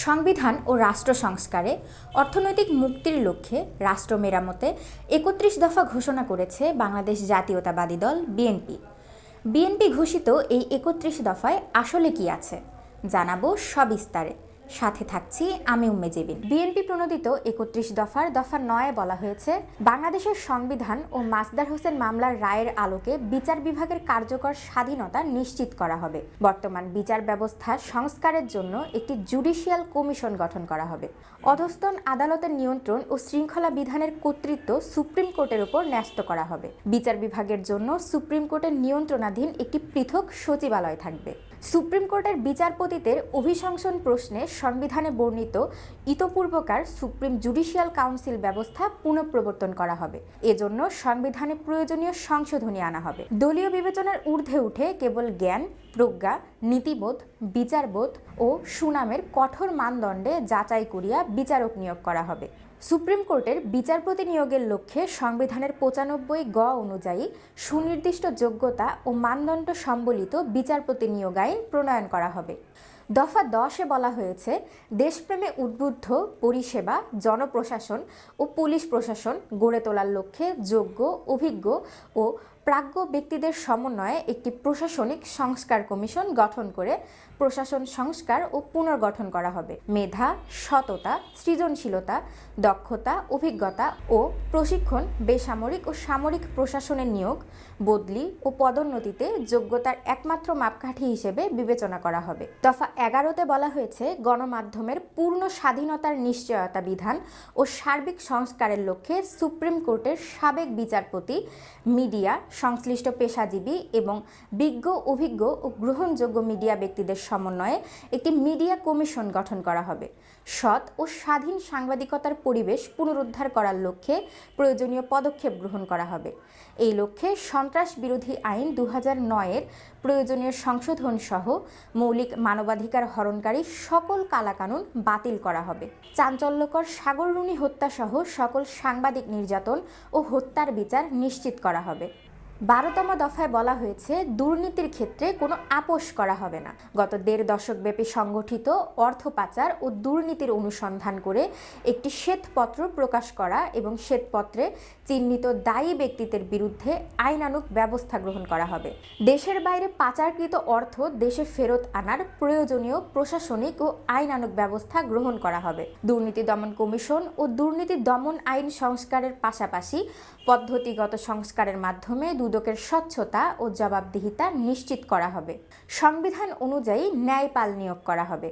সংবিধান ও রাষ্ট্র সংস্কারে অর্থনৈতিক মুক্তির লক্ষ্যে রাষ্ট্র মেরামতে ৩১ দফা ঘোষণা করেছে বাংলাদেশ জাতীয়তাবাদী দল বিএনপি। বিএনপি ঘোষিত এই ৩১ দফায় আসলে কি আছে জানাবো সবিস্তারে। সাথে থাকছি আমি উম্মে জেবিন। বিএনপি প্রণোদিত ৩১ দফার দফা ৯ বলা হয়েছে, বাংলাদেশের সংবিধান ও মাসদার হোসেন মামলার রায়ের আলোকে বিচার বিভাগের কার্যকর স্বাধীনতা নিশ্চিত করা হবে। বর্তমান বিচার ব্যবস্থা সংস্কারের জন্য একটি জুডিশিয়াল কমিশন গঠন করা হবে। অধস্তন আদালতের নিয়ন্ত্রণ ও শৃঙ্খলা বিধানের কর্তৃত্ব সুপ্রিম কোর্টের উপর ন্যস্ত করা হবে। বিচার বিভাগের জন্য সুপ্রিম কোর্টের নিয়ন্ত্রণাধীন একটি পৃথক সচিবালয় থাকবে। সুপ্রিম কোর্টের বিচারপতিদের অভিশংসন প্রশ্নে সংবিধানে বর্ণিত ইতপূর্বকার সুপ্রিম জুডিশিয়াল কাউন্সিল ব্যবস্থা পুনঃপ্রবর্তন করা হবে। এজন্য সংবিধানে প্রয়োজনীয় সংশোধনী আনা হবে। দলীয় বিবেচনার ঊর্ধ্বে উঠে কেবল জ্ঞান, প্রজ্ঞা, নীতিবোধ, বিচারবোধ ও সুনামের কঠোর মানদণ্ডে যাচাই করিয়া বিচারক নিয়োগ করা হবে। সুপ্রিম কোর্টের বিচারপতি নিয়োগের লক্ষ্যে সংবিধানের ৯৫ গ অনুযায়ী সুনির্দিষ্ট যোগ্যতা ও মানদণ্ড সম্বলিত বিচারপতি নিয়োগ আইন প্রণয়ন করা হবে। দফা ১০-এ বলা হয়েছে, দেশপ্রেমে উদ্বুদ্ধ পরিষেবা, জনপ্রশাসন ও পুলিশ প্রশাসন গড়ে তোলার লক্ষ্যে যোগ্য, অভিজ্ঞ ও প্রাজ্ঞ ব্যক্তিদের সমন্বয়ে একটি প্রশাসনিক সংস্কার কমিশন গঠন করে প্রশাসন সংস্কার ও পুনর্গঠন করা হবে। মেধা, সততা, সৃজনশীলতা, দক্ষতা, অভিজ্ঞতা ও প্রশিক্ষণ, বেসামরিক ও সামরিক প্রশাসনের নিয়োগ, বদলি ও পদোন্নতিতে যোগ্যতার একমাত্র মাপকাঠি হিসেবে বিবেচনা করা হবে। দফা ১১-তে বলা হয়েছে, গণমাধ্যমের পূর্ণ স্বাধীনতার নিশ্চয়তা বিধান ও সার্বিক সংস্কারের লক্ষ্যে সুপ্রিম কোর্টের সাবেক বিচারপতি, মিডিয়া, সংশ্লিষ্ট পেশাজীবী এবং বিজ্ঞ, অভিজ্ঞ ও গ্রহণযোগ্য মিডিয়া ব্যক্তিদের সমন্বয়ে একটি মিডিয়া কমিশন গঠন করা হবে। সৎ ও স্বাধীন সাংবাদিকতার পরিবেশ পুনরুদ্ধার করার লক্ষ্যে প্রয়োজনীয় পদক্ষেপ গ্রহণ করা হবে। এই লক্ষ্যে সন্ত্রাস বিরোধী আইন ২০০৯-এর প্রয়োজনীয় সংশোধন সহ মৌলিক মানবাধিকার হরণকারী সকল কালাকানুন বাতিল করা হবে। চাঞ্চল্যকর সাগররুনি হত্যা সহ সকল সাংবাদিক নির্যাতন ও হত্যার বিচার নিশ্চিত করা হবে। ১২তম দফায় বলা হয়েছে, দুর্নীতির ক্ষেত্রে কোনো আপোষ করা হবে না। গত ১.৫ দশকব্যাপী সংগঠিত অর্থ পাচার ও দুর্নীতির অনুসন্ধান করে একটি শ্বেতপত্র প্রকাশ করা এবং শ্বেতপত্রে চিহ্নিত দায়ী ব্যক্তিদের বিরুদ্ধে আইনানুগ ব্যবস্থা গ্রহণ করা হবে। দেশের বাইরে পাচারকৃত অর্থ দেশে ফেরত আনার প্রয়োজনীয় প্রশাসনিক ও আইনানুগ ব্যবস্থা গ্রহণ করা হবে। দুর্নীতি দমন কমিশন ও দুর্নীতি দমন আইন সংস্কারের পাশাপাশি পদ্ধতিগত সংস্কারের মাধ্যমে দুদকের স্বচ্ছতা ও জবাবদিহিতা নিশ্চিত করা হবে। সংবিধান অনুযায়ী ন্যায়পাল নিয়োগ করা হবে।